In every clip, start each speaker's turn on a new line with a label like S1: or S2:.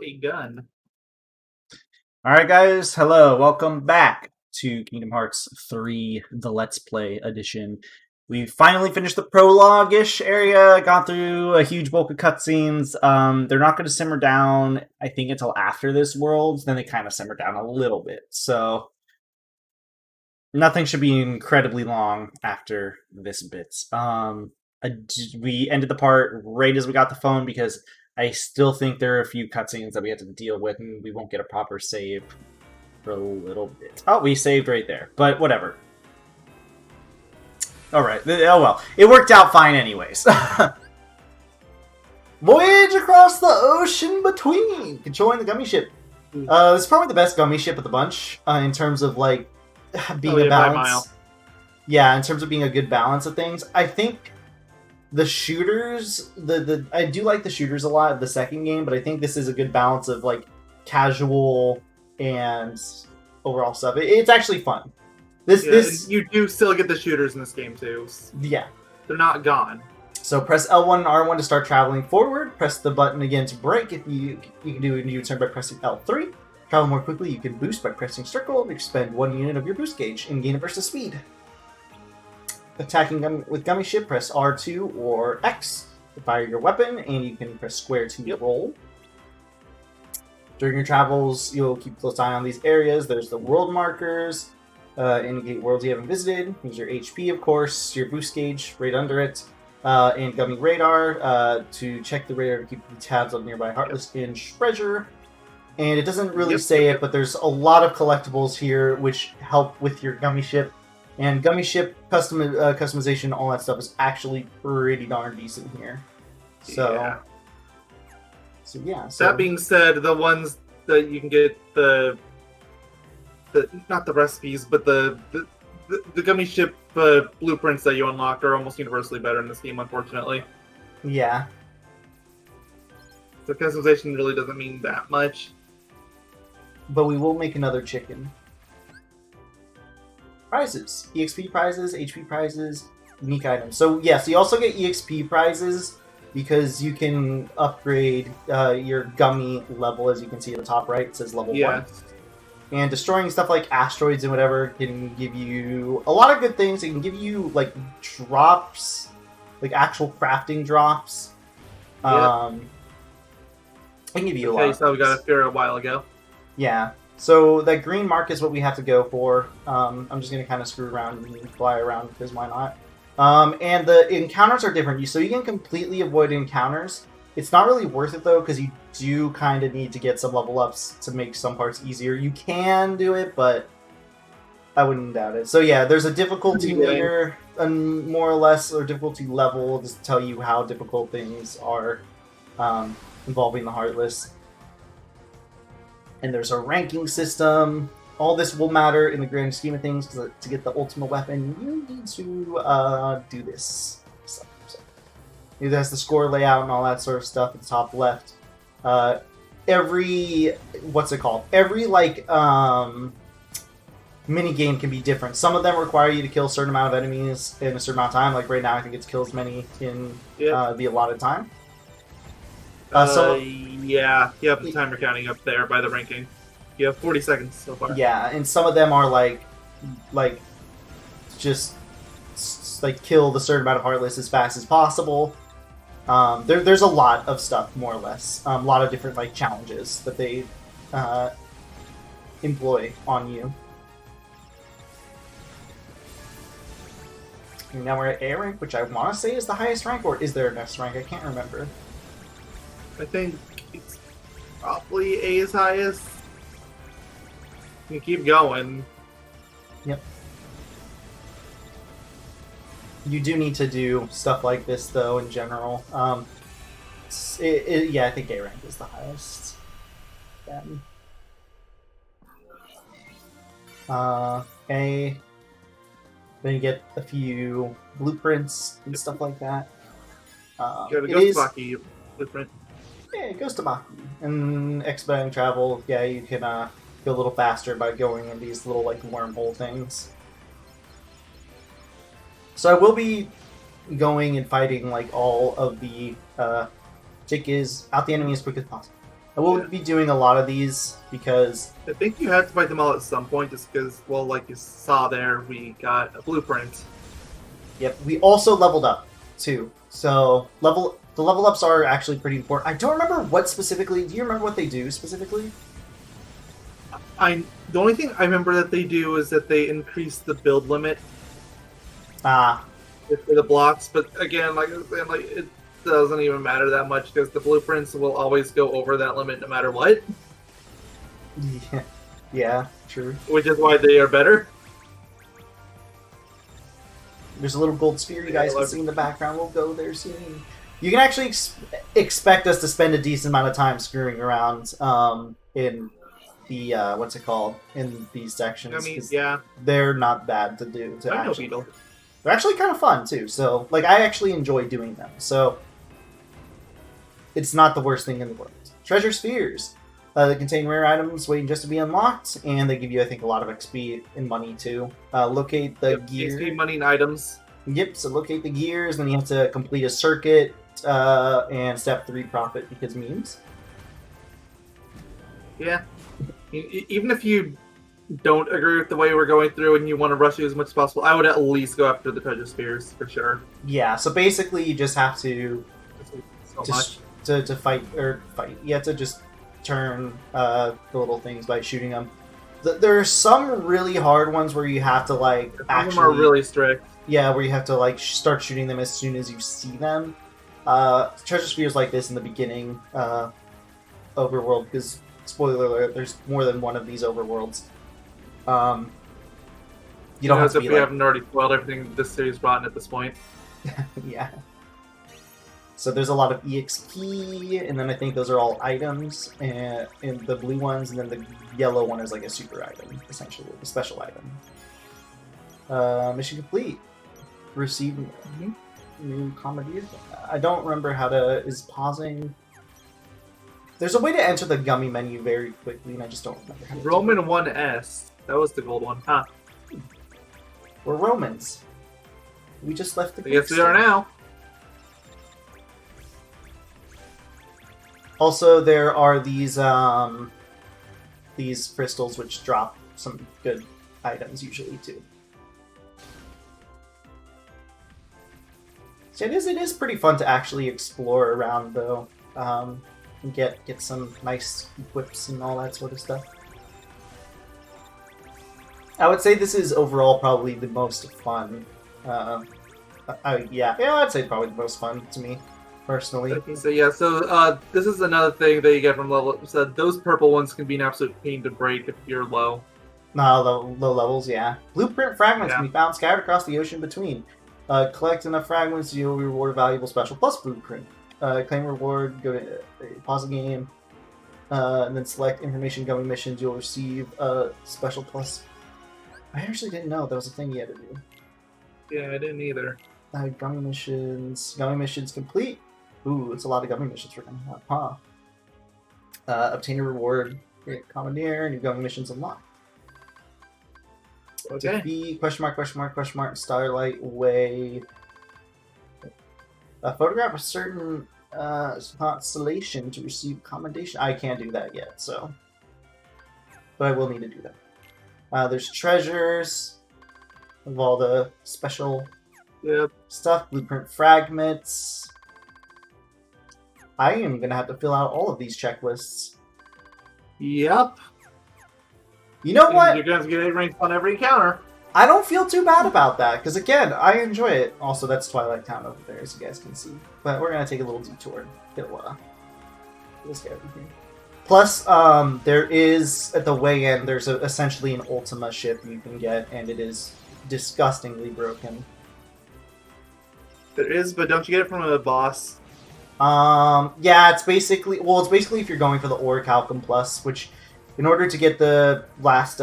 S1: a gun.
S2: Alright guys, hello, welcome back to Kingdom Hearts 3, the Let's Play edition. We finally finished the prologue-ish area, got through a huge bulk of cutscenes. They're not going to simmer down, I think, until after this world, then they kind of simmer down a little bit, so nothing should be incredibly long after this bit. We ended the part right as we got the phone because I still think there are a few cutscenes that we have to deal with, and we won't get a proper save for a little bit. Oh, we saved right there, but whatever. Alright, oh well. It worked out fine anyways. Voyage across the ocean between! Controlling the Gummy ship. It's probably the best Gummy ship of the bunch, in terms of, like, being a balance. Yeah, in terms of being a good balance of things. I think the shooters, I do like the shooters a lot of the second game, but I think this is a good balance of, like, casual and overall stuff. It's actually fun.
S1: You do still get the shooters in this game too.
S2: Yeah.
S1: They're not gone.
S2: So press L1 and R1 to start traveling forward. Press the button again to brake. If you can do a new turn by pressing L3. Travel more quickly, you can boost by pressing circle and expend 1 unit of your boost gauge and gain a burst of speed. Attacking with Gummy ship, press R2 or X to fire your weapon, and you can press square to roll. During your travels, you'll keep a close eye on these areas. There's the world markers, indicate worlds you haven't visited. Use your HP, of course, your boost gauge right under it, and Gummy radar to check the radar to keep tabs on nearby Heartless and treasure. And it doesn't really say it, but there's a lot of collectibles here which help with your Gummy ship. And Gummy ship customization, all that stuff is actually pretty darn decent here. So yeah.
S1: That being said, the ones that you can get not the recipes, but the Gummy ship blueprints that you unlock are almost universally better in this game, unfortunately.
S2: Yeah.
S1: The customization really doesn't mean that much.
S2: But we will make another chicken. Prizes. EXP prizes, HP prizes, unique items. So yes, you also get EXP prizes because you can upgrade your Gummy level, as you can see at the top right. It says level 1. And destroying stuff like asteroids and whatever can give you a lot of good things. It can give you, like, drops, like actual crafting drops. It can give you a lot.
S1: So we got a fear a while ago.
S2: Yeah. So that green mark is what we have to go for. I'm just going to kind of screw around and fly around because why not? And the encounters are different. So you can completely avoid encounters. It's not really worth it, though, because you do kind of need to get some level ups to make some parts easier. You can do it, but I wouldn't doubt it. So yeah, there's a difficulty meter, more or less, or difficulty level, just to tell you how difficult things are involving the Heartless. And there's a ranking system. All this will matter in the grand scheme of things, because to get the ultimate weapon, you need to do this. So it has the score layout and all that sort of stuff at the top left. Every like mini game can be different. Some of them require you to kill a certain amount of enemies in a certain amount of time. Like right now, I think it's kill as many in the allotted time.
S1: Yeah, you have the timer counting up there by the ranking. You have 40 seconds so far.
S2: Yeah, and some of them are like just like kill the certain amount of Heartless as fast as possible. There's a lot of stuff, more or less. A lot of different like challenges that they employ on you. And now we're at A rank, which I want to say is the highest rank, or is there an S rank? I can't remember.
S1: I think it's probably A's highest. You keep going.
S2: Yep. You do need to do stuff like this, though, in general. Yeah, I think A rank is the highest. Then. A. Then you get a few blueprints and stuff like that.
S1: You got a Ghost Lucky blueprint.
S2: Yeah, it goes to Maki. And expediting travel, yeah, you can go a little faster by going in these little, like, wormhole things. So I will be going and fighting, like, all of the Jake is out the enemy as quick as possible. I will
S1: Yeah.
S2: be doing a lot of these because
S1: I think you had to fight them all at some point, just because, well, like you saw there, we got a blueprint.
S2: yep, we also leveled up too. So the level ups are actually pretty important. I don't remember what specifically. Do you remember what they do specifically?
S1: The only thing I remember that they do is that they increase the build limit
S2: Ah,
S1: for the blocks, but again, like I said, like it doesn't even matter that much because the blueprints will always go over that limit no matter what,
S2: yeah, yeah, true.
S1: which is why they are better.
S2: There's a little gold sphere you
S1: Yeah,
S2: guys
S1: I
S2: can
S1: love
S2: see in the background. We'll go there soon. You can actually expect us to spend a decent amount of time screwing around in the what's it called in these sections.
S1: I mean,
S2: 'Cause
S1: yeah,
S2: they're not bad to do.
S1: I know
S2: Actually,
S1: Beetle.
S2: they're actually kind of fun too. So like I actually enjoy doing them. So it's not the worst thing in the world. Treasure spheres. They contain rare items waiting just to be unlocked, and they give you, I think, a lot of XP and money too. Locate the gear.
S1: XP, money, and items.
S2: Yep, so locate the gears, then you have to complete a circuit, and step 3 profit because memes.
S1: Yeah. Even if you don't agree with the way we're going through and you want to rush it as much as possible, I would at least go after the treasure spheres for sure.
S2: Yeah, so basically you just have to
S1: So much.
S2: to fight or fight. You have to just turn the little things by shooting them. There are some really hard ones where you have to like
S1: Some of
S2: actually
S1: them are really strict.
S2: yeah, where you have to like start shooting them as soon as you see them. Treasure spheres like this in the beginning overworld because spoiler alert, there's more than one of these overworlds. You don't have
S1: As
S2: to
S1: if
S2: be
S1: we
S2: like
S1: haven't already spoiled everything this series brought in at this point.
S2: yeah. So there's a lot of EXP, and then I think those are all items, and in the blue ones, and then the yellow one is like a super item, essentially, a special item. Mission complete. Receive new comedy. I don't remember how to. Is pausing. There's a way to enter the gummy menu very quickly, and I just don't remember how to do
S1: Roman
S2: it.
S1: 1S. That was the gold one. Huh.
S2: We're Romans. We just left the
S1: I guess
S2: Greek
S1: we are
S2: stuff.
S1: now.
S2: Also, there are these crystals which drop some good items usually too. So it is pretty fun to actually explore around though, and get some nice equips and all that sort of stuff. I would say this is overall probably the most fun. Yeah, I'd say probably the most fun to me personally.
S1: So yeah, this is another thing that you get from level. So those purple ones can be an absolute pain to break if you're low.
S2: Low levels, yeah. Blueprint fragments
S1: Yeah.
S2: can be found scattered across the ocean between. Collect enough fragments, you'll reward a valuable special plus blueprint. Claim reward, go to pause the game, and then select information gummy missions, you'll receive a special plus. I actually didn't know that was a thing you had to do.
S1: Yeah, I didn't either.
S2: Gummy missions complete. Ooh, it's a lot of gummy missions we're gonna have, huh? Obtain a reward, commandeer, new gummy missions unlocked.
S1: Okay.
S2: Defeat, question mark, Starlight Way. Photograph a certain constellation to receive commendation. I can't do that yet, so. But I will need to do that. There's treasures of all the special
S1: Yep.
S2: stuff, blueprint fragments. I am going to have to fill out all of these checklists.
S1: Yep.
S2: You know what?
S1: You're going to get 8 ranks on every encounter.
S2: I don't feel too bad about that, because again, I enjoy it. Also, that's Twilight Town over there, as you guys can see. But we're going to take a little detour. Let's get everything. Plus, there is, at the way in, there's essentially an Ultima ship you can get, and it is disgustingly broken.
S1: There is, but don't you get it from a boss?
S2: Yeah, it's basically if you're going for the Orichalcum Plus, which, in order to get the last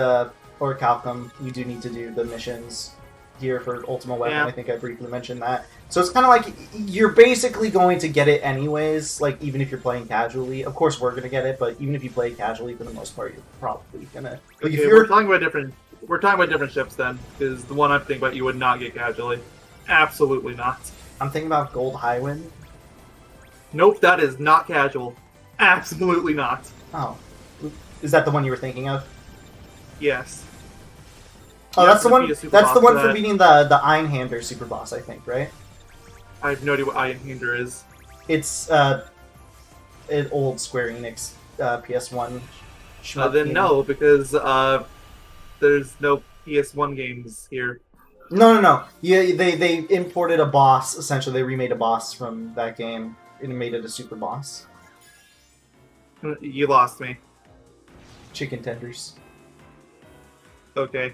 S2: Orichalcum, you do need to do the missions here for Ultima Weapon.
S1: Yeah.
S2: I think I briefly mentioned that. So it's kind of like you're basically going to get it anyways, like even if you're playing casually. Of course, we're gonna get it, but even if you play casually, for the most part, you're probably gonna. Like,
S1: Okay,
S2: if you're
S1: we're talking about different ships then, because the one I'm thinking about you would not get casually. Absolutely not.
S2: I'm thinking about Gold Highwind.
S1: Nope, that is not casual. Absolutely not.
S2: Oh. Is that the one you were thinking of?
S1: Yes.
S2: Oh,
S1: You
S2: that's the
S1: have to
S2: one.
S1: defeat a super
S2: That's the
S1: boss
S2: one
S1: for
S2: for
S1: that.
S2: beating the Einhander super boss, I think, right?
S1: I have no idea what Untitled is.
S2: It's an old Square Enix PS1 shmup
S1: Then
S2: game.
S1: no, because there's no PS1 games here.
S2: No. Yeah, they imported a boss. Essentially, they remade a boss from that game and made it a super boss.
S1: You lost me.
S2: Chicken tenders.
S1: Okay.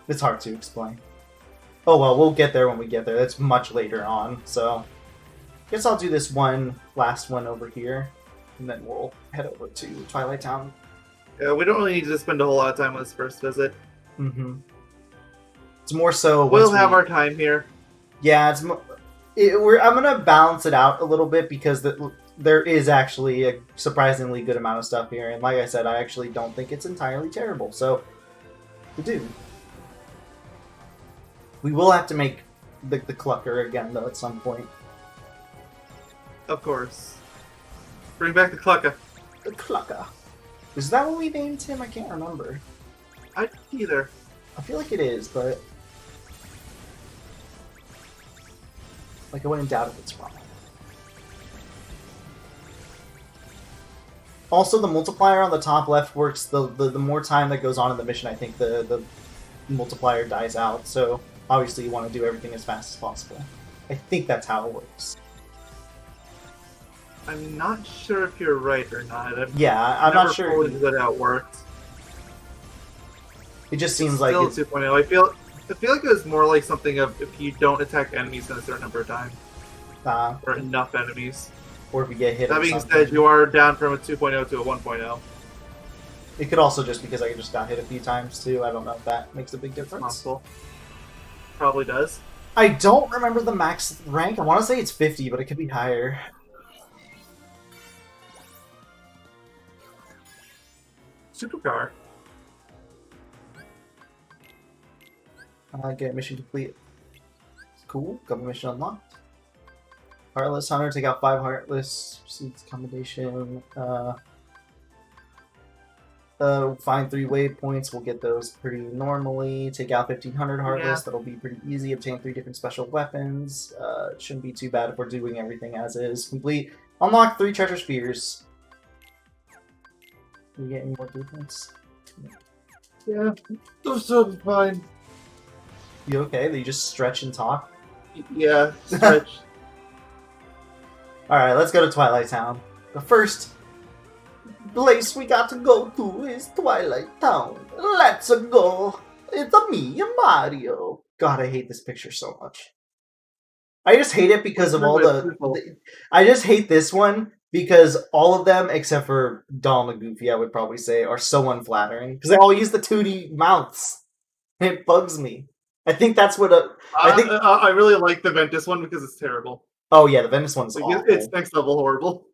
S2: It's hard to explain. Oh well, we'll get there when we get there. That's much later on, so... Guess I'll do this last one over here, and then we'll head over to Twilight Town.
S1: Yeah, we don't really need to spend a whole lot of time on this first visit.
S2: Mm-hmm. It's more so...
S1: We'll have our time here.
S2: Yeah, I'm gonna balance it out a little bit, because there is actually a surprisingly good amount of stuff here, and like I said, I actually don't think it's entirely terrible, so... We do. We will have to make the clucker again, though, at some point.
S1: Of course. Bring back the clucker.
S2: The clucker. Is that what we named him? I can't remember.
S1: I either.
S2: I feel like it is, but... Like, I wouldn't doubt if it's wrong. Also, the multiplier on the top left works. The more time that goes on in the mission, I think the multiplier dies out, so... Obviously, you want to do everything as fast as possible. I think that's how it works.
S1: I'm not sure if you're right or not.
S2: I'm not sure.
S1: Fully understood how it worked.
S2: It just seems like
S1: Still
S2: it's...
S1: 2.0. I feel like it was more like something of if you don't attack enemies in a certain number of times. Or enough enemies.
S2: Or if you get hit.
S1: That being said, you are down from a 2.0 to a 1.0.
S2: It could also just because I just got hit a few times too. I don't know if that makes a big difference.
S1: Possible. Probably does.
S2: I don't remember the max rank. I want to say it's 50, but it could be higher.
S1: Supercar.
S2: Get mission complete. Cool. Gummy mission unlocked. Heartless Hunter, take out 5 Heartless. Proceeds accommodation. Find 3 waypoints. We'll get those pretty normally. Take out 1500 Heartless.
S1: Yeah.
S2: That'll be pretty easy. Obtain 3 different special weapons. It shouldn't be too bad if we're doing everything as is. Complete. Unlock 3 treasure spheres. Can we get any more blueprints?
S1: Yeah, those will be fine.
S2: You okay? They just stretch and talk?
S1: Yeah, stretch.
S2: Alright, let's go to Twilight Town. The first place we got to go to is Twilight Town. Let's go! It's a me and Mario. God, I hate this picture so much. I just hate it because of all I just hate this one because all of them, except for Donald and Goofy, I would probably say, are so unflattering. Because they all use the 2D mouths. It bugs me. I think that's what
S1: I really like the Ventus one because it's terrible.
S2: Oh yeah, the Venice one's
S1: Like,
S2: awful.
S1: it's next level horrible.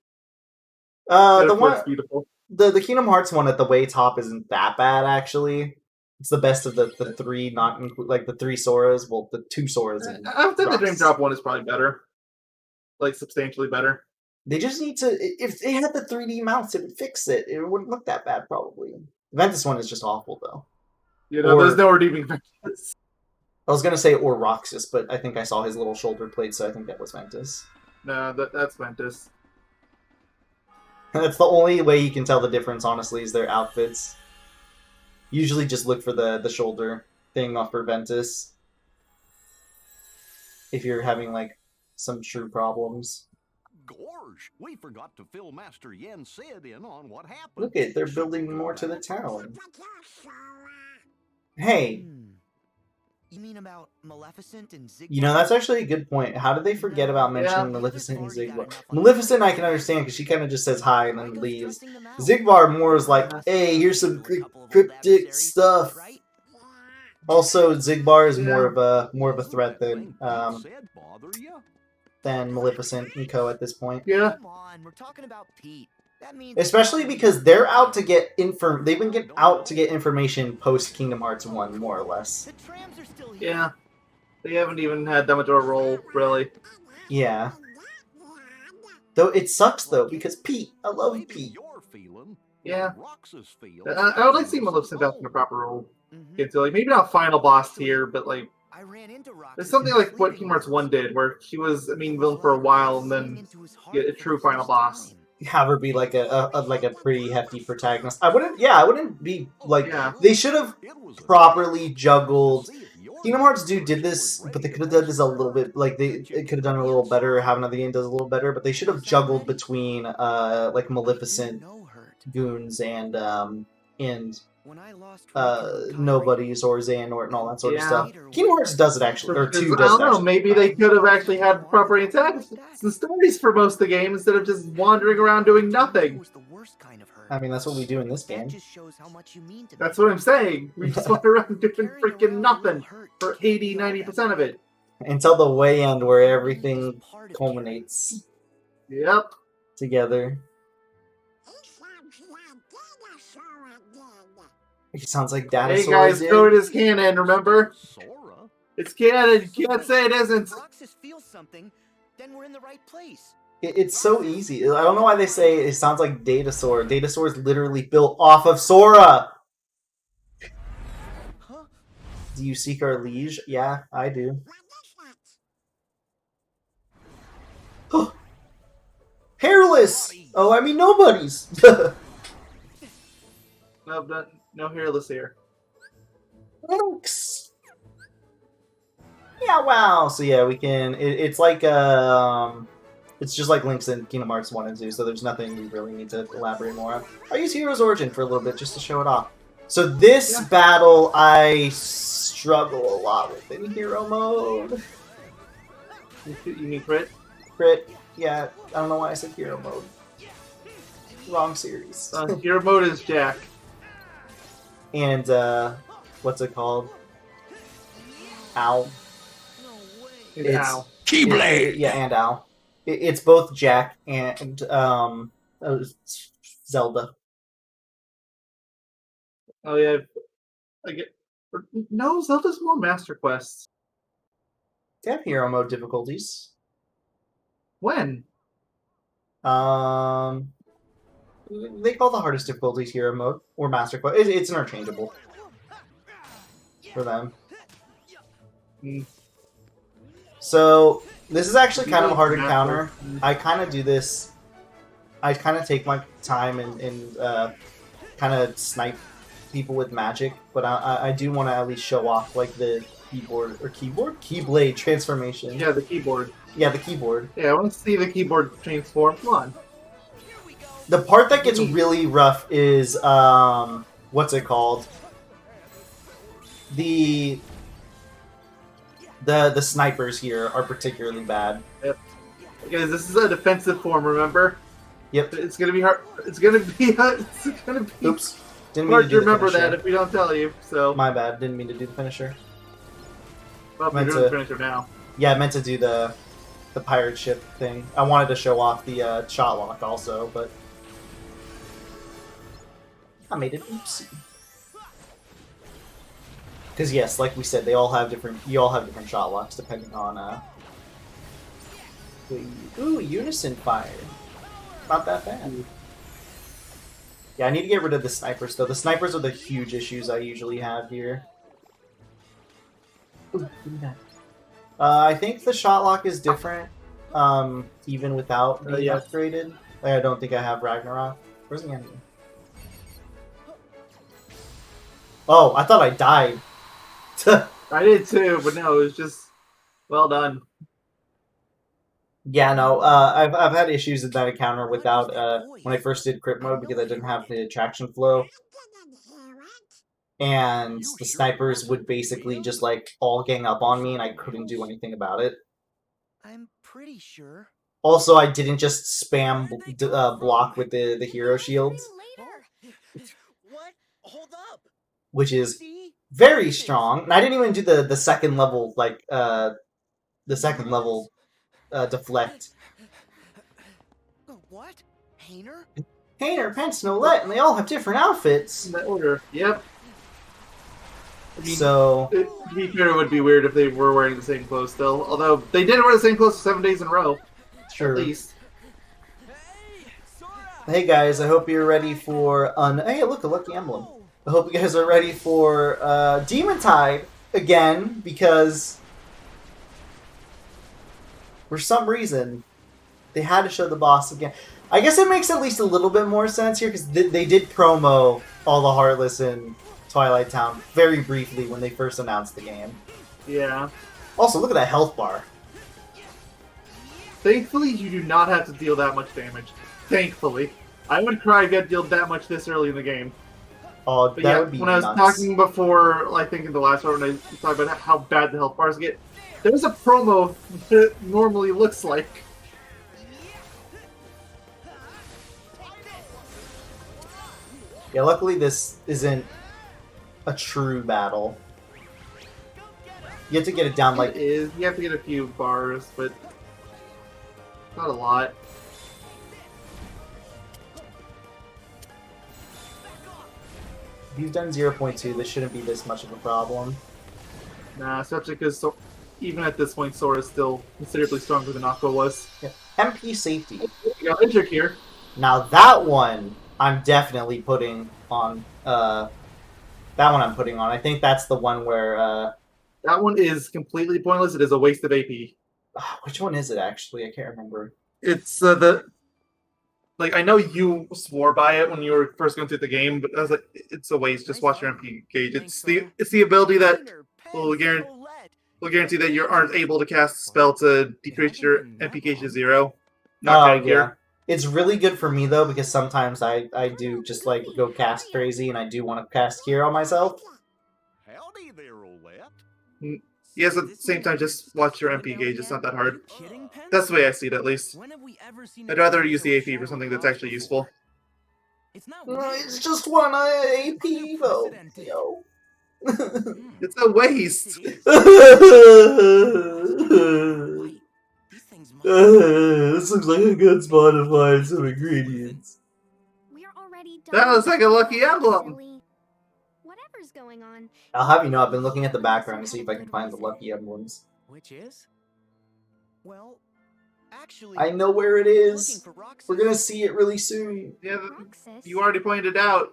S2: The one,
S1: it's beautiful.
S2: the Kingdom Hearts one at the way top isn't that bad actually. It's the best of the 3, not like the 3 Soras. Well, the 2 Soras.
S1: I would say the Dream Drop one is probably better, like substantially better.
S2: They just need to. If they had the 3D mounts, it would fix it. It wouldn't look that bad probably. The Ventus one is just awful though.
S1: You know, there's no redeeming Ventus.
S2: I was gonna say or Roxas, but I think I saw his little shoulder plate, so I think that was Ventus.
S1: No, that's Ventus.
S2: That's the only way you can tell the difference, honestly, is their outfits. Usually just look for the shoulder thing off for Ventus. If you're having, like, some true problems.
S3: Gorge, we forgot to fill Master Yen Sid in on what happened.
S2: Look at, they're building more to the town. Hey!
S4: You mean about Maleficent and Zigbar?
S2: You know, that's actually a good point. How did they forget about mentioning Maleficent and Zigbar? Maleficent I can understand because she kind of just says hi and then leaves. Zigbar more is like, hey, here's some cryptic stuff. Also, Zigbar is more of a threat than Maleficent and Co. at this point.
S1: Yeah.
S4: Come on, we're talking about Pete. That means
S2: Especially because they're out to get they've been out to get information post Kingdom Hearts 1, more or less.
S4: the trams are still here.
S1: Yeah. They haven't even had that much of a role, really.
S2: Yeah. Though it sucks though because Pete, I love
S3: Maybe
S2: Pete.
S3: you're feeling
S1: Yeah.
S3: what Roxas feels.
S1: I would like to see Maleficent back in the proper role.
S4: Mhm.
S1: Get to like maybe not final boss tier, but like
S4: I ran into Roxas
S1: there's something
S4: in
S1: like what
S4: sleeping
S1: Kingdom Hearts 1
S4: last
S1: did, where she was a
S4: night.
S1: mean
S4: It
S1: villain
S4: was
S1: for a
S4: like
S1: while and
S4: seeing
S1: then
S4: into his heart
S1: get a
S4: for
S1: true
S4: the
S1: final
S4: first
S1: boss.
S4: time.
S2: Have her be like a pretty hefty protagonist. I wouldn't be like
S1: Yeah.
S2: they should have
S3: It was a
S2: properly
S3: treat
S2: juggled.
S3: to see if your
S2: Kingdom Hearts 2
S3: neighbor
S2: did
S3: was
S2: this,
S3: ready
S2: but they
S3: to
S2: could have done this a
S3: face
S2: little
S3: her.
S2: bit like it could have done it a little better. Have another game does a little better, but they should have juggled between like Maleficent goons and
S4: When I lost Riku and
S2: nobodies or Xehanort and all that sort of
S1: Yeah.
S2: stuff. Kingdom Hearts does it actually, or
S1: Because,
S2: 2
S1: I
S2: does
S1: don't
S2: it
S1: know,
S2: actually.
S1: maybe they could have actually had proper attacks and stories for most of the game instead of just wandering around doing nothing.
S4: Was the worst kind of hurt.
S2: I mean, that's what we do in this
S4: That
S2: game.
S4: just shows how much you mean to me.
S1: That's what I'm saying. We just wander around doing
S4: Carrying
S1: freaking
S4: around a
S1: nothing
S4: little hurt
S1: for
S4: can't be
S1: 80,
S4: all that
S1: 90% of it.
S2: Until the way end where
S4: It's
S2: everything
S4: a part of
S2: culminates
S1: Yep.
S2: together. It sounds like
S1: Hey
S2: dinosaurs.
S1: guys,
S2: did.
S1: code is canon, remember?
S3: Sora?
S1: It's canon. You can't say it isn't.
S4: If Roxas feels something, then we're in the right place.
S2: It's so easy. I don't know why they say it sounds like Datasaur. Datasaur is literally built off of Sora.
S4: Huh?
S2: Do you seek our liege? Yeah, I do. Hairless! Oh, I mean nobody's.
S1: No hairless here.
S2: Thanks. Yeah, wow. So yeah, we can. It's like it's just like Link's in Kingdom Hearts 1 and 2. So there's nothing we really need to elaborate more on. I'll use Hero's Origin for a little bit just to show it off. So this battle I struggle a lot with in Hero Mode.
S1: You mean crit?
S2: Crit. Yeah, I don't know why I said Hero Mode. Wrong series.
S1: Hero mode is Jack.
S2: And what's it called? Ow. It's-
S1: Ow.
S2: Yeah, and Ow. It's both Jack and Zelda.
S1: Oh yeah. I get. No, Zelda's more Master Quests.
S2: They have Hero Mode difficulties.
S1: When?
S2: They call the hardest difficulties Hero Mode or Master Quest. It's interchangeable for them.
S1: Mm.
S2: So this is actually kind of a hard encounter. I kind of do this. I kind of take my time and kind of snipe people with magic, but I do want to at least show off like the Keyblade transformation.
S1: Yeah, the keyboard.
S2: Yeah, the keyboard.
S1: Yeah, I want to see the keyboard transform. Come on.
S2: The part that gets really rough is what's it called? The snipers here are particularly bad.
S1: Because this is a defensive form, remember?
S2: Yep.
S1: It's gonna be hard. It's gonna be
S2: Oops. Didn't mean
S1: hard
S2: to
S1: to
S2: do the
S1: remember
S2: finisher.
S1: that if we don't tell you. So,
S2: My bad. Didn't mean to do the finisher.
S1: well, we're
S2: meant
S1: doing the
S2: to-
S1: finisher now.
S2: Yeah, I meant to do the pirate ship thing. I wanted to show off the shot lock also, but I made it oopsie. Because yes, like we said, they all have different. You all have different shot locks depending on. Ooh, unison fire. Not that bad. Yeah, I need to get rid of the snipers though. The snipers are the huge issues I usually have here. Ooh, give me that. I think the shot lock is different, even without being
S1: Yeah.
S2: upgraded. Like, I don't think I have Ragnarok. Where's the enemy? Oh, I thought I died.
S1: I did too, but no, it was just well done.
S2: Yeah, no, I've had issues in that encounter without, when I first did crit mode because I didn't have the attraction flow. And the snipers would basically just, like, all gang up on me and I couldn't do anything about it.
S4: I'm pretty sure.
S2: Also, I didn't just spam block with the hero shields,
S4: What? Hold up.
S2: which is
S4: See?
S2: very strong. And I didn't even do the second level, like, deflect.
S4: What? Hainer?
S2: Hainer, Pence, Nolette, and they all have different outfits.
S1: In that order. Yep. I mean,
S2: So,
S1: to be fair, it would be weird if they were wearing the same clothes still. Although they did wear the same clothes for 7 days in a row,
S2: sure.
S1: at least.
S2: Hey guys, I hope you're ready for Hey, look, a Lucky Emblem. I hope you guys are ready for Demon Tide again, because for some reason they had to show the boss again. I guess it makes at least a little bit more sense here, because they did promo all the Heartless in Twilight Town very briefly when they first announced the game.
S1: Yeah.
S2: Also, look at that health bar.
S1: Thankfully, you do not have to deal that much damage. Thankfully. I would cry if you had to deal that much this early in the game.
S2: Oh,
S1: But
S2: that
S1: yeah,
S2: would be
S1: when I was
S2: nuts.
S1: talking before, I think in the last one, when I talked about how bad the health bars get, there's a promo that it normally looks like.
S2: Yeah, luckily this isn't a true battle. You have to get it down like...
S1: It is. You have to get a few bars, but not a lot.
S2: If you've done 0.2, this shouldn't be this much of a problem.
S1: Nah, especially because even at this point, Sora's still considerably stronger than Aqua was.
S2: Yeah. MP safety.
S1: You got injured here.
S2: Now that one, I'm definitely putting on... that one I'm putting on. I think that's the one where...
S1: That one is completely pointless. It is a waste of AP.
S2: which one is it, actually? I can't remember.
S1: It's the... Like, I know you swore by it when you were first going through the game, but I was like, it's a waste. Just watch your MP gauge. It's the ability that will guarantee that you aren't able to cast a spell to decrease your MP gauge to 0. Not getting here.
S2: It's really good for me, though, because sometimes I do just, like, go cast crazy, and I do want to cast Cure on myself.
S3: Howdy there, Olette.
S1: Yes, at the same time, just watch your MP gauge. It's not that hard. That's the way I see it, at least. I'd rather use the AP for something that's actually useful.
S2: It's just one AP, though. Yo.
S1: It's a waste!
S2: This looks like a good spot to find some ingredients.
S5: We're already done.
S1: That looks like a Lucky Emblem!
S5: Whatever's going on.
S2: I'll have you know, I've been looking at the background to see if I can find the Lucky Emblems.
S4: Which is? Well, actually,
S2: I know where it is.
S4: looking for Roxas.
S2: We're gonna see it really soon.
S1: Yeah,
S5: Roxas?
S1: you already pointed it out.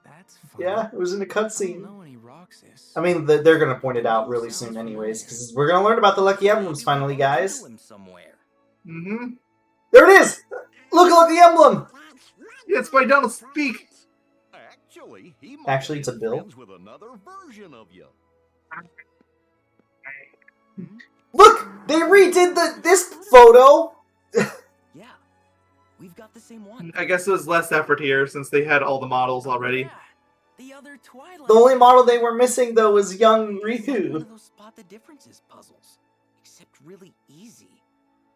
S4: That's fine.
S2: Yeah, it was in a
S4: I don't
S2: cutscene.
S4: know any Roxas.
S2: I mean, they're gonna point it out really soon anyways, because we're gonna learn about the Lucky Emblems finally, guys.
S4: Somewhere.
S1: Mm-hmm.
S2: There it is! Look at Lucky Emblem!
S1: It's by Don't Speak!
S2: Actually, it's a bill.
S3: With another version of you.
S2: Look! They redid this photo!
S4: Yeah, we've got the same one.
S1: I guess it was less effort here, since they had all the models already.
S4: Yeah, the other Twilight.
S2: The only model they were missing, though, was young
S4: One
S2: Riku.
S4: of those spot the differences puzzles, except really easy.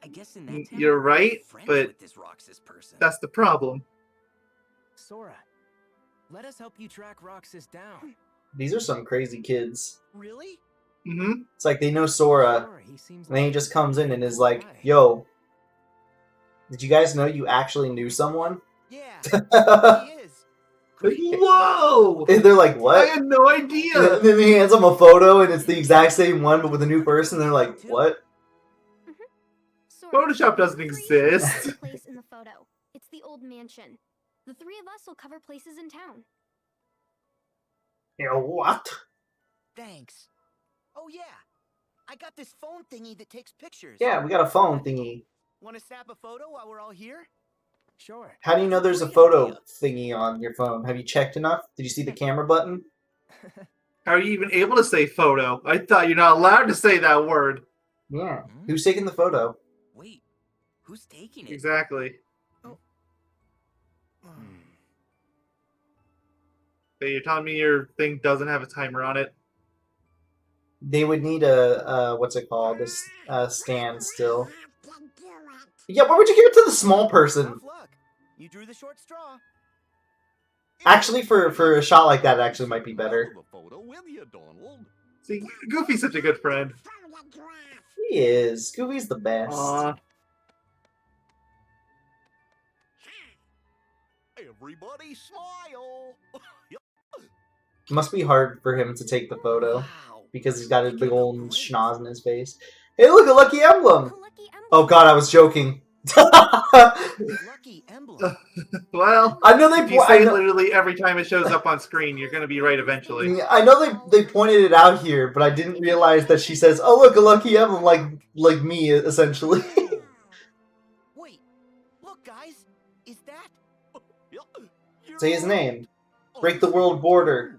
S4: I guess in that town,
S1: You're right,
S4: we're friends
S1: but
S4: with this Roxas person.
S1: that's the problem.
S4: Sora, let us help you track Roxas down.
S2: These are some crazy kids.
S4: Really?
S1: Mm-hmm.
S2: It's like they know Sora,
S4: He seems
S2: and then he
S4: like
S2: just comes in and is
S4: a
S2: like,
S4: guy.
S2: yo, did you guys know you actually knew someone?
S4: Yeah, he is. Great.
S1: Whoa!
S2: And they're like,
S1: I
S2: what?
S1: had no
S2: And
S1: idea!
S2: then he hands them a photo, and it's the exact same one, but with a new person. They're like, what?
S5: Sora,
S1: Photoshop doesn't
S5: three
S1: exist.
S5: has a place in the photo. It's the old mansion. The three of us will cover places in town.
S2: You know, what?
S4: Thanks. Oh yeah, I got this phone thingy that takes pictures.
S2: Yeah, we got a phone thingy.
S4: Want to snap a photo while we're all here? Sure.
S2: How do you know there's a photo thingy on your phone? Have you checked enough? Did you see the camera button?
S1: How are you even able to say photo? I thought you're not allowed to say that word.
S2: Yeah. Who's taking the photo?
S4: Wait, who's taking it?
S1: Exactly. So you're telling me your thing doesn't have a timer on it?
S2: They would need a, what's it called? A stand still. Yeah, why would you give it to the small person?
S4: Tough luck. You drew the short straw.
S2: Actually, for a shot like that, it actually might be better.
S3: The photo with you, Donald.
S1: See, Goofy's such a good friend.
S2: He is. Goofy's the best.
S1: Aw.
S3: Everybody smile.
S2: It must be hard for him to take the photo,
S4: Wow.
S2: because he's got his big old schnoz in his face. Hey, look, a Lucky Emblem!
S5: Lucky Emblem.
S2: Oh god, I was joking.
S4: Lucky Emblem.
S1: Well,
S2: I know they.
S1: if you say it literally every time it shows up on screen, you're gonna be right eventually.
S2: I know they pointed it out here, but I didn't realize that she says, "Oh look, a lucky emblem like me," essentially.
S4: Wait, look, guys. Is that?
S2: Say his name. Break the world order.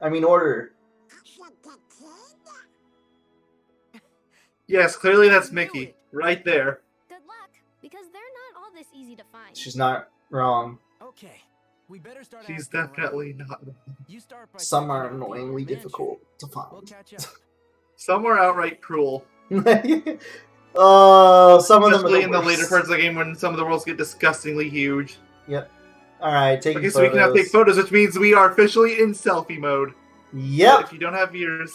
S1: Yes, clearly that's Mickey. Right there.
S5: Good luck, because they're not all this easy to find.
S2: She's not wrong.
S4: Okay, we better start.
S1: She's
S4: asking around.
S1: definitely not.
S4: You start by
S2: Some
S4: checking
S2: are
S4: out the
S2: annoyingly
S4: old mansion.
S2: difficult to
S4: We'll
S2: find.
S4: catch up.
S1: Some are outright cruel.
S2: Oh, some of them are
S1: Especially in the
S2: worst.
S1: later parts of the game when some of the worlds get disgustingly huge.
S2: Yep. Alright, taking
S1: Okay,
S2: photos.
S1: so we can now take photos, which means we are officially in selfie mode.
S2: Yep.
S1: If you don't have your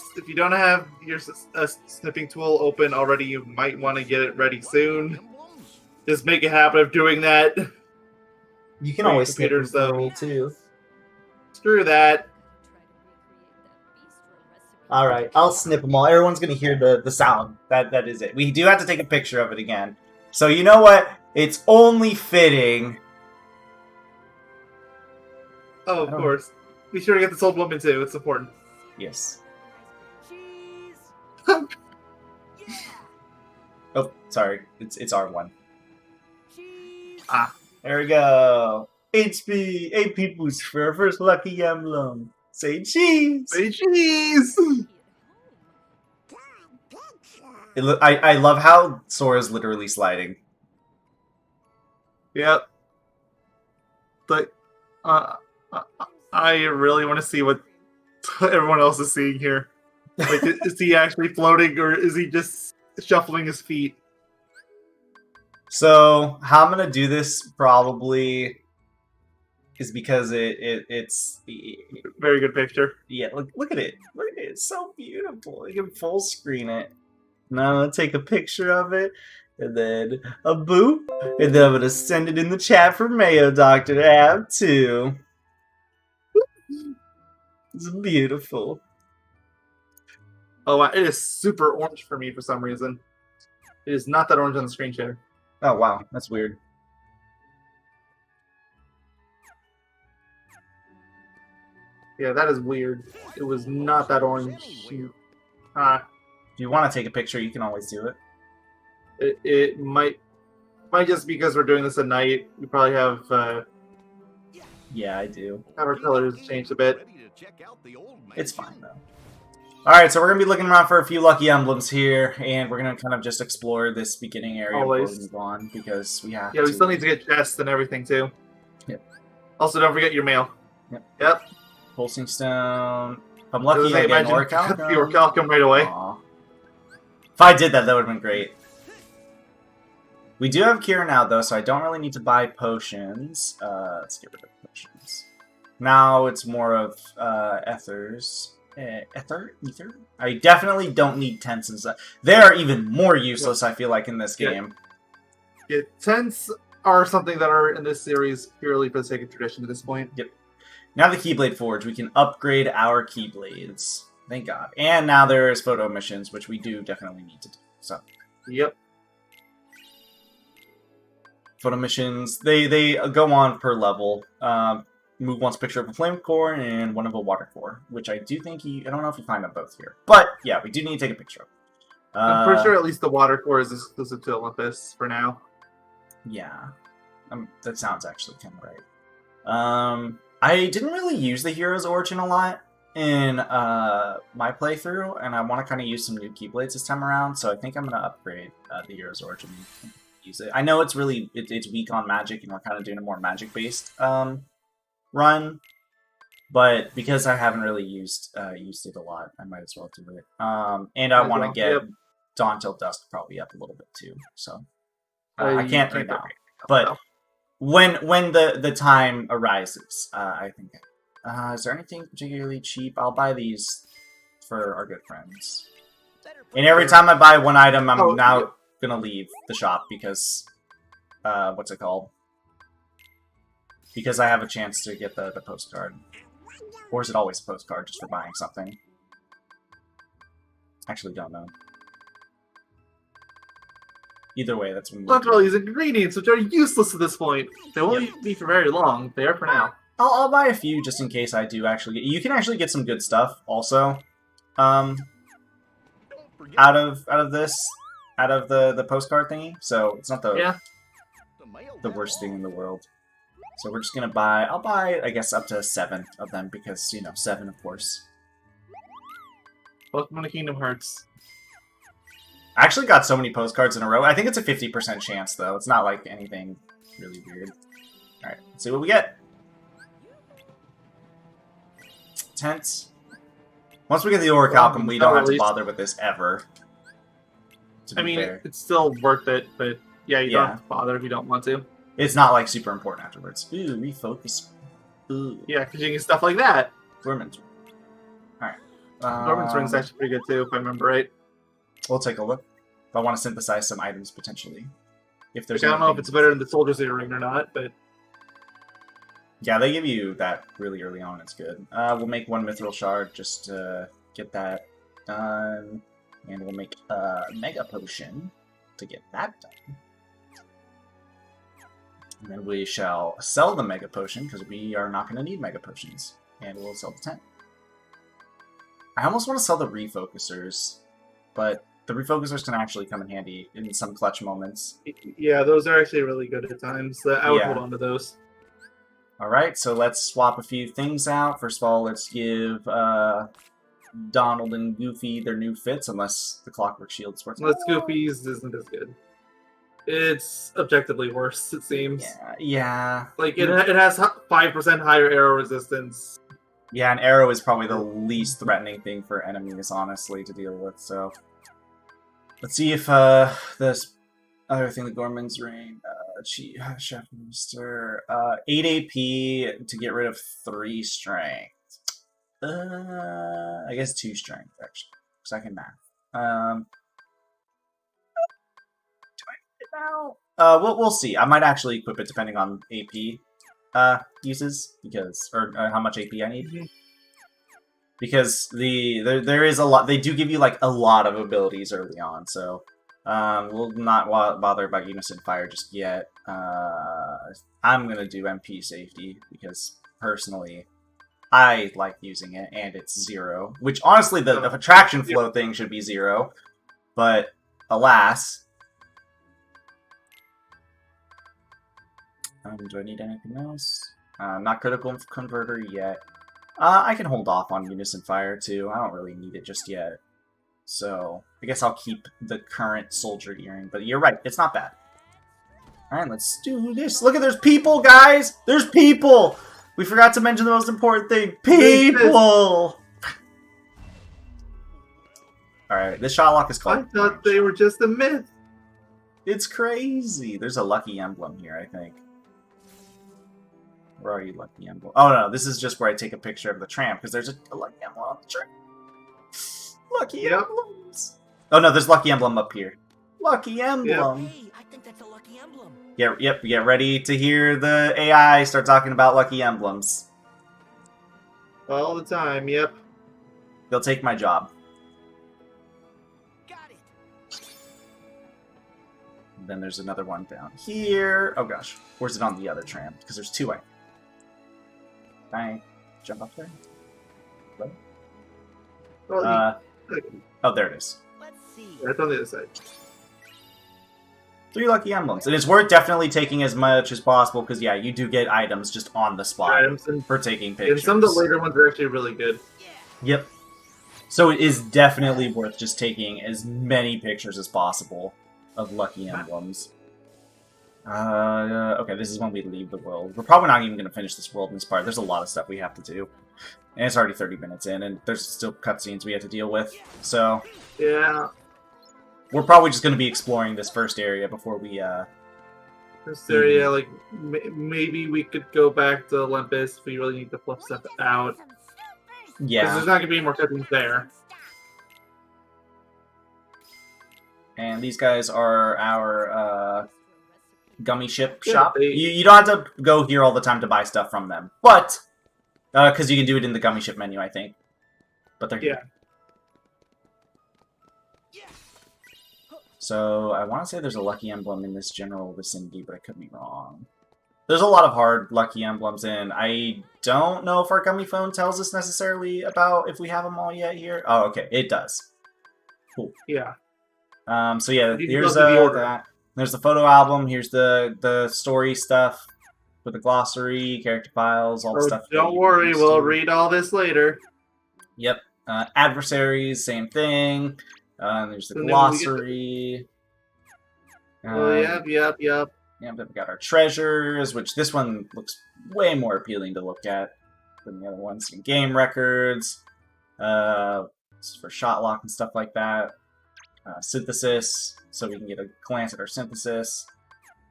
S1: snipping tool open already, you might want to get it ready soon. Just make a habit of doing that.
S2: You can
S1: Great
S2: always snip them
S1: computers,
S2: for
S1: though.
S2: me too.
S1: Screw that.
S2: Alright, I'll snip them all. Everyone's gonna hear the sound. That is it. We do have to take a picture of it again. So you know what? It's only fitting.
S1: Oh, of course. Be sure to get this old woman too. It's important.
S2: Yes.
S4: Cheese. Yeah.
S2: Oh, sorry. It's R1.
S4: Cheese.
S1: Ah.
S2: There we go. HP. 8 peoples for our first lucky emblem. Say cheese.
S1: Say cheese.
S2: I love how Sora's literally sliding.
S1: Yep. But I really want to see what everyone else is seeing here. Like, is he actually floating or is he just shuffling his feet?
S2: So how I'm gonna do this probably is because it's
S1: Very good picture.
S2: yeah. Look at it. Look at it. It's so beautiful. You can full screen it. Now I'll take a picture of it, and then a boop, and then I'm gonna send it in the chat for Mayo Doctor to have too. It's beautiful.
S1: Oh, wow. It is super orange for me for some reason. It is not that orange on the screen share.
S2: Oh wow, that's weird.
S1: Yeah, that is weird. It was not that orange.
S2: If you want to take a picture, you can always do it.
S1: It might just because we're doing this at night. We probably have
S2: Yeah, I do.
S1: our colors changed a bit.
S2: It's fine though. Alright, so we're going to be looking around for a few lucky emblems here, and we're going to kind of just explore this beginning area before
S1: Always.
S2: we move on, because we have
S1: Yeah, we still need to get chests and everything too.
S2: Yep.
S1: Also, don't forget your mail. Yep.
S2: Pulsing Stone. If I'm lucky, I get
S1: imagine
S2: an Orichalcum.
S1: your Orichalcum right away.
S2: Aw. If I did that, that would have been great. We do have Cure now, though, so I don't really need to buy potions. Let's get rid of potions. Now it's more of ethers. Ether? I definitely don't need tents and stuff. They are even more useless, I feel like, in this game.
S1: Yeah, tents are something that are in this series purely for the sake of tradition at this point.
S2: Yep. Now the Keyblade Forge, we can upgrade our Keyblades. Thank God. And now there is photo missions, which we do definitely need to do. So.
S1: Yep.
S2: Photo missions, they go on per level. Move wants a picture of a flame core and one of a water core, which I do think I don't know if you find them both here. But, yeah, we do need to take a picture of.
S1: I'm pretty sure at least the water core is exclusive to Olympus for now.
S2: Yeah. That sounds actually kind of right. I didn't really use the Hero's Origin a lot in my playthrough, and I want to kind of use some new Keyblades this time around, so I think I'm going to upgrade the Hero's Origin and use it. I know it's really it's weak on magic, and we're kind of doing a more magic-based run, but because I haven't really used it a lot, I might as well do it. And I want to get Dawn Till Dusk probably up a little bit too, so I can't right now. But when the time arises, I think. Is there anything particularly cheap? I'll buy these for our good friends. And every time I buy one item, I'm now gonna leave the shop because what's it called? Because I have a chance to get the postcard. Or is it always a postcard just for buying something? Actually don't know. Either way, that's when
S1: Look at all these ingredients, which are useless at this point. They won't be for very long. They are for now.
S2: I'll buy a few just in case I do actually get... You can actually get some good stuff also.
S3: Don't forget
S2: Out of this, out of the postcard thingy. So it's not
S1: Yeah.
S3: mail
S2: the
S3: that
S2: worst thing
S3: off.
S2: in the world. So we're just gonna buy... I'll buy, I guess, up to 7 of them because, you know, 7 of course.
S1: Welcome to Kingdom Hearts.
S2: I actually got so many postcards in a row. I think it's a 50% chance, though. It's not like anything really weird. Alright, let's see what we get. Tents. Once we get the Orichalcum, we don't have to bother with this ever. To be
S1: I mean,
S2: fair.
S1: it's still worth it, but yeah, you don't
S2: Yeah.
S1: have to bother if you don't want to.
S2: It's not, like, super important afterwards. Ooh, refocus. Ooh.
S1: Yeah, because you can get stuff like that.
S2: Dormant. Alright.
S1: Dormant's Ring's actually pretty good too, if I remember right.
S2: We'll take a look. If I want to synthesize some items, potentially. If there's
S1: Like, I don't know if
S2: anything-
S1: it's better than the Soldier's Earring or not, but
S2: Yeah, they give you that really early on. It's good. We'll make 1 Mithril Shard just to get that done. And we'll make a Mega Potion to get that done. And then we shall sell the Mega Potion, because we are not going to need Mega Potions. And we'll sell the tent. I almost want to sell the Refocusers, but the Refocusers can actually come in handy in some clutch moments.
S1: yeah, those are actually really good at times. I would
S2: Yeah.
S1: hold on to those.
S2: Alright, so let's swap a few things out. First of all, let's give Donald and Goofy their new fits, unless the Clockwork Shield's worth.
S1: Unless Goofy's isn't as good. It's objectively worse, it seems.
S2: Yeah.
S1: Like, it has 5% higher arrow resistance.
S2: Yeah, an arrow is probably the least threatening thing for enemies, honestly, to deal with, so... Let's see if this other thing, the Gorman's Ring, Chef Minister, 8 AP to get rid of 3 strength. I guess 2 strength, actually, because I can math. Do I need it now? We'll see. I might actually equip it depending on AP uses, because, or how much AP I need. Because there is a lot. They do give you like a lot of abilities early on, so we'll not bother about Unison Fire just yet. I'm gonna do MP Safety because personally, I like using it, and it's 0. Which honestly, the attraction flow thing should be 0, but alas. Do I need anything else? Not critical converter yet. I can hold off on Unison Fire, too. I don't really need it just yet. So, I guess I'll keep the current Soldier Earring. But you're right, it's not bad. Alright, let's do this. Look at, there's people, guys! There's people! We forgot to mention the most important thing. People! Alright, this shot lock is
S1: I
S2: called...
S1: thought they were just a myth.
S2: It's crazy! There's a Lucky Emblem here, I think. Where are you, Lucky Emblem? Oh, no, this is just where I take a picture of the tram, because there's a Lucky Emblem on the tram. Lucky Emblems! Oh, no, there's Lucky Emblem up here. Lucky Emblem!
S4: Hey, I think that's a lucky emblem.
S2: Get ready to hear the AI start talking about Lucky Emblems.
S1: All the time, yep.
S2: They'll take my job.
S4: Got it.
S2: And then there's another one down here. Oh, gosh. Where's it on the other tram? Because there's 2, Can I jump up there?
S1: Well,
S2: Oh, there it is.
S4: Let's see.
S1: that's on the other side.
S2: 3 Lucky Emblems. And it's worth definitely taking as much as possible, because, yeah, you do get items just on the spot
S1: Items and,
S2: for taking
S1: and
S2: pictures.
S1: some of the later ones are actually really good.
S4: Yeah.
S2: Yep. So it is definitely worth just taking as many pictures as possible of Lucky Emblems. Okay, this is when we leave the world. We're probably not even going to finish this world in this part. There's a lot of stuff we have to do. And it's already 30 minutes in, and there's still cutscenes we have to deal with. So,
S1: Yeah.
S2: we're probably just going to be exploring this first area before we,
S1: This area, like, maybe we could go back to Olympus if we really need to fluff stuff out. Because
S2: yeah.
S1: there's not going to be any more cutscenes there.
S2: And these guys are our, Gummy ship
S1: Yeah,
S2: shop.
S1: they-
S2: You don't have to go here all the time to buy stuff from them. But, because you can do it in the Gummy ship menu, I think. But they're here.
S1: Yeah.
S2: So I want to say there's a Lucky Emblem in this general vicinity, but I could be wrong. There's a lot of hard Lucky Emblems in. I don't know if our Gummy phone tells us necessarily about if we have them all yet here. Oh, okay, it does. Cool.
S1: Yeah.
S2: So yeah,
S1: You can
S2: here's
S1: go through the order.
S2: that. There's the photo album. Here's the story stuff with the glossary, character files, all the stuff.
S1: Don't worry, we'll read all this later.
S2: Yep. Adversaries, same thing. There's the glossary.
S1: Yep.
S2: Yeah, then we got our treasures, which this one looks way more appealing to look at than the other ones. Some game records. This is for shot lock and stuff like that. Synthesis, so we can get a glance at our synthesis.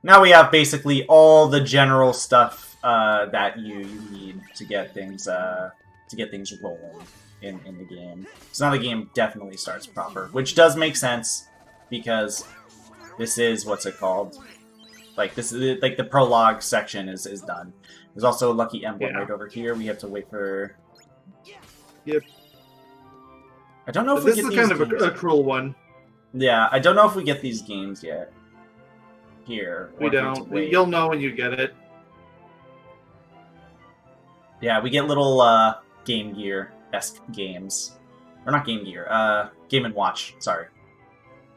S2: Now we have basically all the general stuff that you need to get things rolling in the game. So now the game definitely starts proper, which does make sense because this is what's it called? Like this is like the prologue section is done. There's also a Lucky Emblem right over here. We have to wait for.
S1: Yep.
S2: I don't know if
S1: this
S2: we get
S1: is
S2: these
S1: kind of a cruel one.
S2: Yeah, I don't know if we get these games yet. Here.
S1: We don't. You'll know when you get it.
S2: Yeah, we get little Game Gear-esque games. Or not Game Gear, Game & Watch, sorry.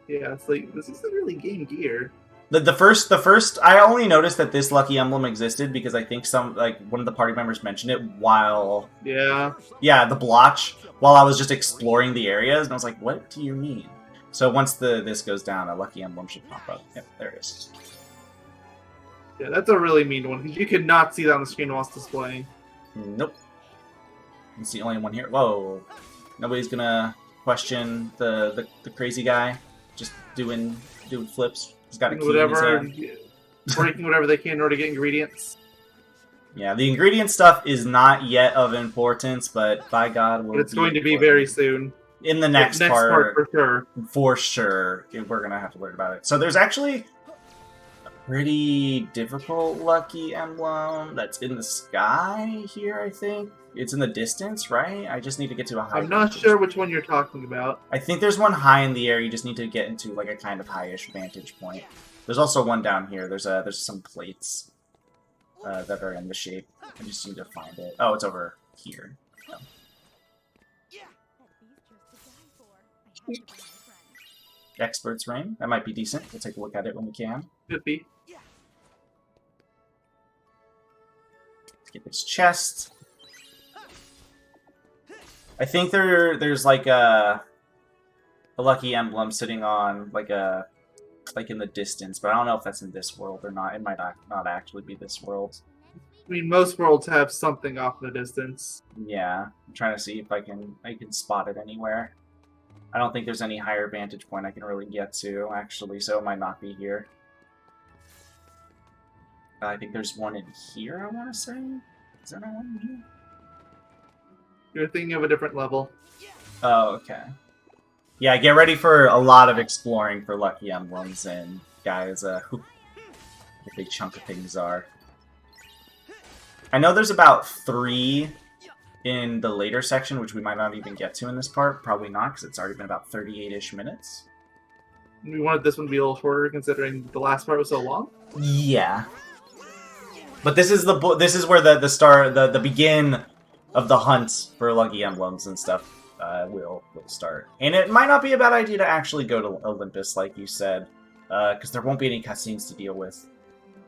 S1: Yeah, it's like, this isn't really Game Gear.
S2: The first, I only noticed that this Lucky Emblem existed because I think one of the party members mentioned it while...
S1: Yeah.
S2: Yeah, the blotch, while I was just exploring the areas, and I was like, what do you mean? So once this goes down, a Lucky Emblem should pop up. Yep, there it is.
S1: Yeah, that's a really mean one, because you cannot see that on the screen while it's displaying.
S2: Nope. It's the only one here. Whoa. Nobody's gonna question the crazy guy just doing flips. He's got a key in his hand.
S1: Breaking whatever they can in order to get ingredients.
S2: Yeah, the ingredient stuff is not yet of importance, but by God,
S1: but it's going to be very soon.
S2: In the next part,
S1: for sure.
S2: For sure, we're gonna have to learn about it. So there's actually a pretty difficult Lucky Emblem that's in the sky here. I think it's in the distance, right? I just need to get to a high.
S1: I'm not sure which one you're talking about.
S2: I think there's one high in the air. You just need to get into like a kind of high-ish vantage point. There's also one down here. There's some plates that are in the shape. I just need to find it. Oh, it's over here. Oh. Expert's Ring. That might be decent. We'll take a look at it when we can.
S1: Could be.
S2: Let's get this chest. I think there's like a Lucky Emblem sitting on like in the distance, but I don't know if that's in this world or not. It might not actually be this world.
S1: I mean, most worlds have something off in the distance.
S2: Yeah, I'm trying to see if I can spot it anywhere. I don't think there's any higher vantage point I can really get to, actually, so it might not be here. I think there's one in here, I want to say. Is there one in here?
S1: You're thinking of a different level.
S2: Oh, okay. Yeah, get ready for a lot of exploring for Lucky Emblems, and guys, what a big chunk of things are. I know there's about 3 in the later section, which we might not even get to in this part. Probably not, because it's already been about 38-ish minutes.
S1: We wanted this one to be a little shorter, considering the last part was so long.
S2: Yeah, but this is where the begin of the hunt for Lucky Emblems and stuff will start. And it might not be a bad idea to actually go to Olympus, like you said, because there won't be any cutscenes to deal with.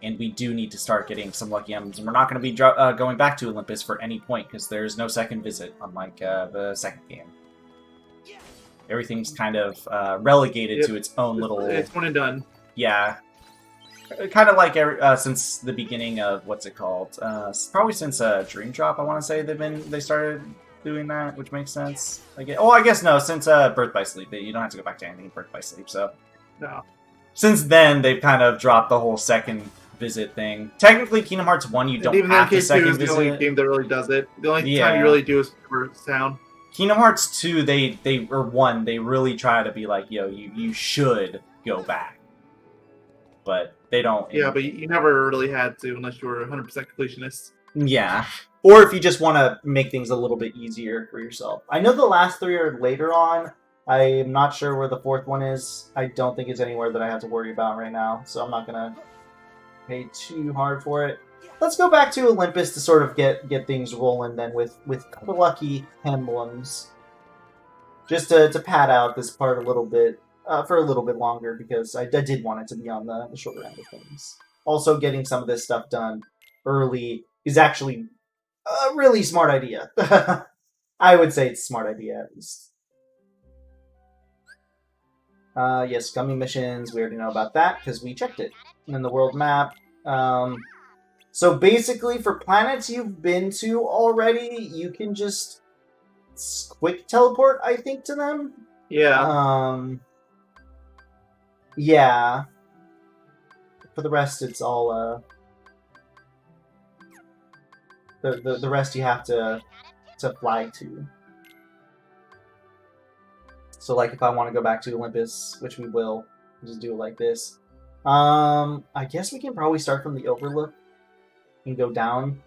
S2: And we do need to start getting some Lucky Emblems. And we're not going to be going back to Olympus for any point, because there's no second visit, unlike the second game. Everything's kind of relegated to its own little...
S1: It's one and done.
S2: Yeah. Kind of like since the beginning of, what's it called? Probably since Dream Drop, I want to say they started doing that, which makes sense. I guess no, since Birth by Sleep. You don't have to go back to anything in Birth by Sleep, so...
S1: No.
S2: Since then, they've kind of dropped the whole second visit thing. Technically, Kingdom Hearts 1, you don't have the second visit.
S1: The only game that really does it. The only time you really do is First Town.
S2: Kingdom Hearts 2, they really try to be like, yo, you should go back. But they don't.
S1: Yeah, but you never really had to unless you were 100% completionist.
S2: Yeah. Or if you just want to make things a little bit easier for yourself. I know the last 3 are later on. I am not sure where the fourth one is. I don't think it's anywhere that I have to worry about right now, so I'm not gonna pay too hard for it. Let's go back to Olympus to sort of get things rolling then with Lucky Emblems. Just to pad out this part a little bit, for a little bit longer, because I did want it to be on the shorter end of things. Also, getting some of this stuff done early is actually a really smart idea. I would say it's a smart idea, at least. Yes, Gummy Missions, we already know about that, because we checked it. And then the world map. So basically, for planets you've been to already, you can just quick teleport, I think, to them.
S1: Yeah.
S2: Yeah. For the rest, it's all, the rest you have to fly to. So, like, if I want to go back to Olympus, which we will, we'll just do it like this. I guess we can probably start from the Overlook and go down.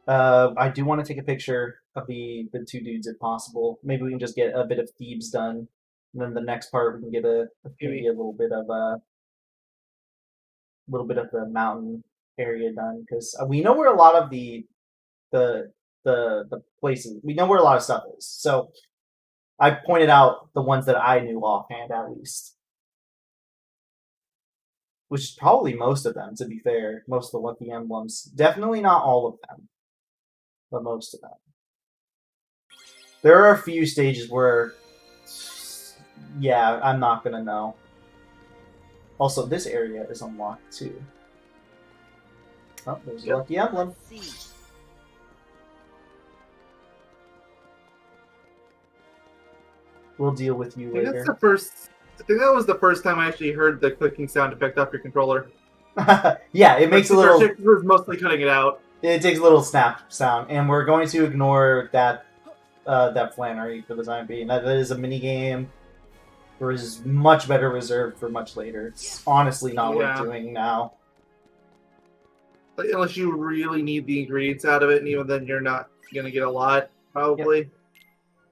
S2: I do want to take a picture of the two dudes if possible. Maybe we can just get a bit of Thebes done, and then the next part we can get maybe a little bit of the mountain area done, because we know where a lot of the places, we know where a lot of stuff is. So I pointed out the ones that I knew offhand, at least. Which is probably most of them, to be fair. Most of the Lucky Emblems. Definitely not all of them, but most of them. There are a few stages where, yeah, I'm not gonna know. Also, this area is unlocked too. Oh, there's a Lucky Emblem. We'll deal with you later.
S1: I think that was the first time I actually heard the clicking sound effect off your controller.
S2: Yeah, it makes a little...
S1: It was mostly cutting it out.
S2: It takes a little snap sound, and we're going to ignore that Flannery for the time being. That is a mini game. Or is much better reserved for much later. It's honestly not worth doing now.
S1: Unless you really need the ingredients out of it, and even then you're not going to get a lot, probably.
S2: Yep.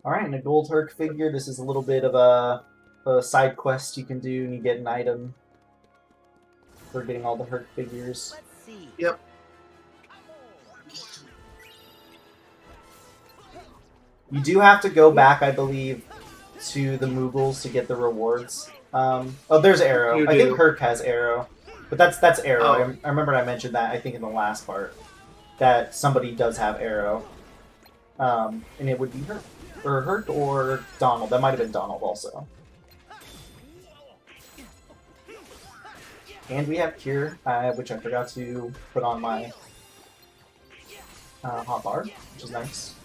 S2: Alright, and a gold Herc figure. This is a little bit of a side quest you can do, and you get an item for getting all the Herc figures.
S4: Let's see.
S1: Yep.
S2: You do have to go back, I believe, to the Moogles to get the rewards. Oh, there's Arrow. I think Herc has Arrow. But that's Arrow.
S1: Oh.
S2: I remember I mentioned that, I think, in the last part. That somebody does have Arrow. And it would be Herc. Or Herc or Donald. That might have been Donald also. And we have Cure, which I forgot to put on my hotbar, which is nice.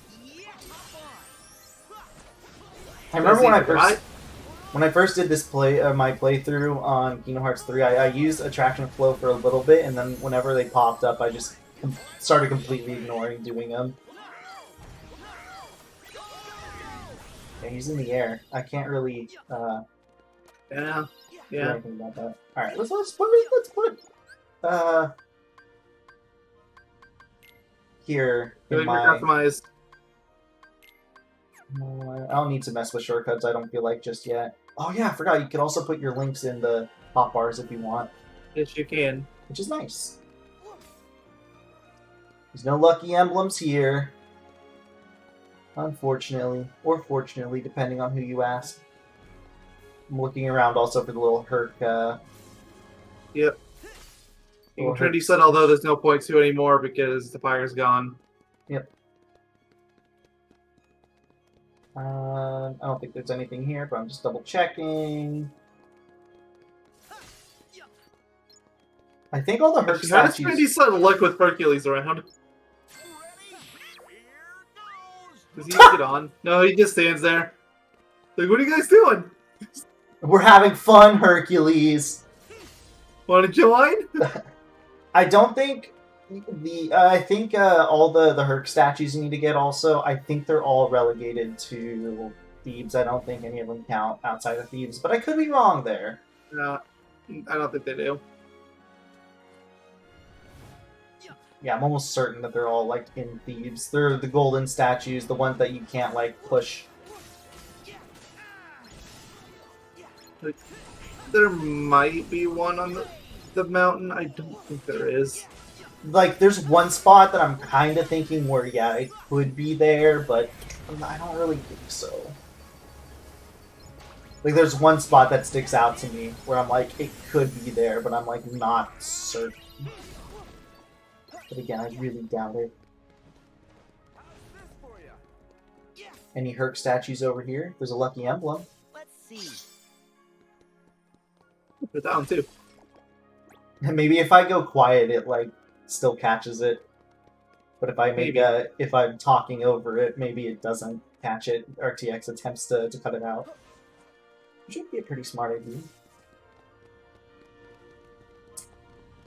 S2: I remember when I first did this my playthrough on Kingdom Hearts 3, I used Attraction Flow for a little bit, and then whenever they popped up, I just started completely ignoring doing them. Yeah, he's in the air. I can't really do anything about that. All right, let's put here in my.
S1: Customized.
S2: I don't need to mess with shortcuts, I don't feel like, just yet. Oh yeah, I forgot, you can also put your links in the hotbars if you want.
S1: Yes, you can.
S2: Which is nice. There's no Lucky Emblems here. Unfortunately. Or fortunately, depending on who you ask. I'm looking around also for the little Herc,
S1: Yep. Trinity said, although there's no point to anymore because the fire's gone.
S2: Yep. I don't think there's anything here, but I'm just double checking. I think all the Herc statues...
S1: How does Trinity son look with Hercules around? Does he get on? No, he just stands there. Like, what are you guys doing?
S2: We're having fun, Hercules!
S1: Want to join?
S2: I don't think... I think all the Herc statues you need to get also, I think they're all relegated to Thebes. I don't think any of them count outside of Thebes, but I could be wrong there.
S1: No, I don't think they do.
S2: Yeah, I'm almost certain that they're all, like, in Thebes. They're the golden statues, the ones that you can't, like, push.
S1: Like, there might be one on the mountain. I don't think there is.
S2: Like, there's one spot that I'm kind of thinking where, yeah, it could be there, but I don't really think so. Like, there's one spot that sticks out to me where I'm like, it could be there, but I'm, like, not certain. But again, I really doubt it. Any Herc statues over here? There's a Lucky Emblem.
S4: Let's see.
S1: Put that one too.
S2: And maybe if I go quiet, it, like, still catches it. But if I make if I'm talking over it, maybe it doesn't catch it. RTX attempts to cut it out. Which would be a pretty smart idea.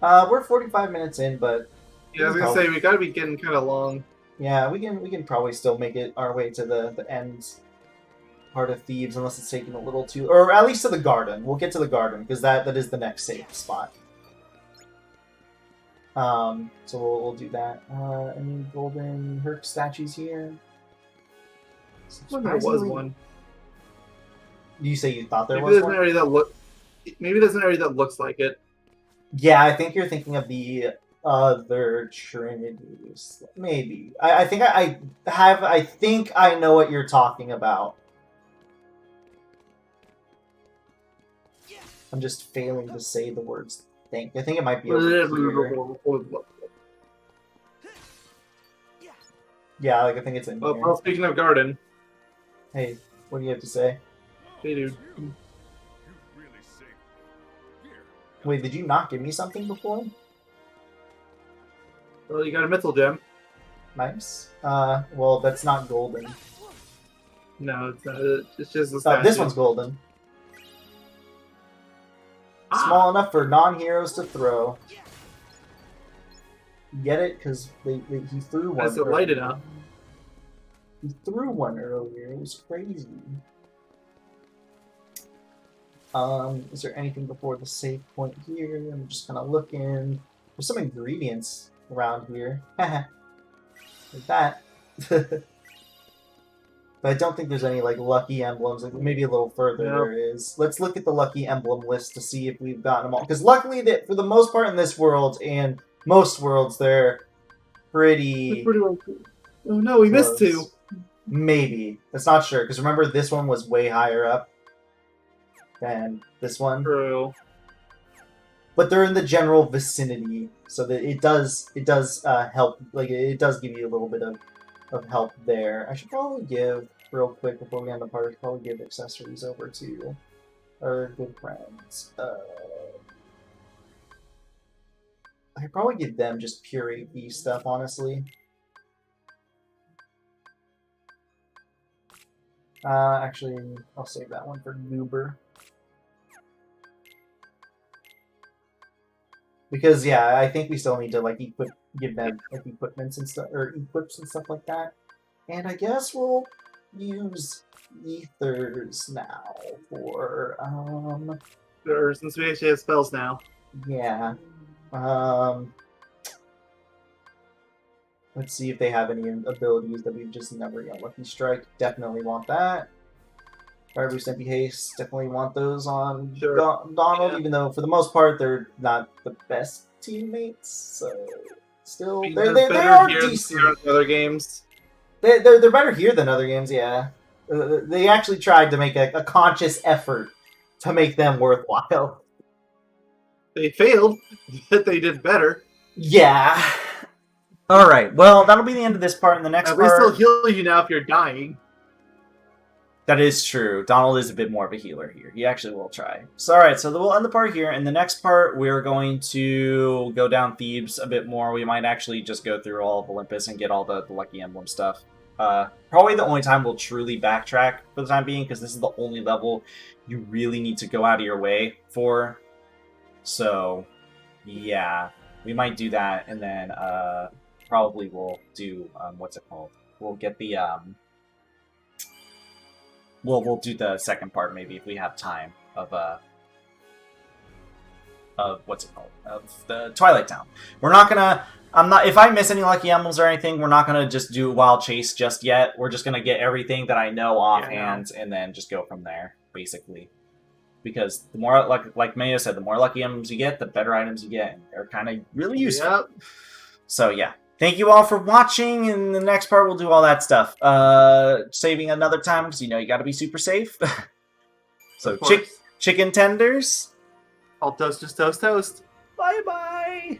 S2: We're 45 minutes in, but
S1: Yeah, I was gonna say we gotta be getting kind of long.
S2: yeah, we can probably still make it our way to the end part of Thebes, unless it's taking a little too, or at least to the garden. We'll get to the garden because that is the next safe spot. So we'll do that. Any golden Herc statues here?
S1: Well, there was one.
S2: You say you thought there
S1: Maybe
S2: was
S1: there's
S2: one?
S1: an area that Maybe there's an area that looks like it.
S2: Yeah, I think you're thinking of the other trinities. Maybe. I think I think I know what you're talking about. I'm just failing to say the words think. I think it might be over here. Yeah, like I think it's in here.
S1: Well, speaking of garden,
S2: Hey, what do you have to say?
S1: hey dude,
S2: Wait, did you not give me something before?
S1: well you got a mythal gem.
S2: Nice. Well, that's not golden.
S1: No, it's not. It's just a statue.
S2: This one's golden. Small enough for non-heroes to throw. Get it? Because he threw one.
S1: Has it lighted up?
S2: He threw one earlier. It was crazy. Is there anything before the save point here? I'm just kind of looking. There's some ingredients around here. Like that. But I don't think there's any like lucky emblems. Like maybe a little further there is. Let's look at the lucky emblem list to see if we've gotten them all. Because luckily, that for the most part in this world and most worlds, they're pretty.
S1: Well. Oh no, we missed two.
S2: Maybe. That's not sure. Because remember, this one was way higher up than this one.
S1: True.
S2: But they're in the general vicinity, so that it does help. Like it does give you a little bit of help there. I should probably give real quick before we end the part. Probably give accessories over to our good friends. I could probably give them just pure AP stuff, honestly. Actually, I'll save that one for Goober. Because yeah, I think we still need to like give them like equipments and stuff, or equips and stuff like that. And I guess we'll use ethers now for
S1: Sure, since we actually have spells now.
S2: yeah. Let's see if they have any abilities that we've just never got. Lucky Strike, definitely want that. Fire Boost, Empty Haste, definitely want those on
S1: Sure.
S2: Donald,
S1: Yeah.
S2: even though for the most part they're not the best teammates. So still,
S1: I mean,
S2: they
S1: better
S2: are
S1: here than
S2: decent.
S1: in other games.
S2: They're better here than other games, yeah. They actually tried to make a conscious effort to make them worthwhile.
S1: They failed, but they did better.
S2: Yeah. All right. Well, that'll be the end of this part. In the next
S1: At
S2: part,
S1: least they'll heal you now if you're dying.
S2: that is true. Donald is a bit more of a healer here. He actually will try. So, all right. So we'll end the part here. In the next part, we're going to go down Thebes a bit more. We might actually just go through all of Olympus and get all the Lucky Emblem stuff. Probably the only time we'll truly backtrack for the time being, because this is the only level you really need to go out of your way for. So, yeah, we might do that, and then probably we'll do what's it called? We'll get the we'll do the second part maybe if we have time of what's it called? Of the Twilight Town. We're not gonna. If I miss any Lucky Emblems or anything, we're not gonna just do Wild Chase just yet. We're just gonna get everything that I know offhand and then just go from there, basically. because the more, like Maya said, the more Lucky Emblems you get, the better items you get. They're kind of really useful.
S1: Yep.
S2: So yeah. Thank you all for watching. In the next part, we'll do all that stuff. Saving another time, because you know you got to be super safe. So
S1: Of course.
S2: chicken tenders.
S1: All toast, just toast, toast.
S2: Bye-bye.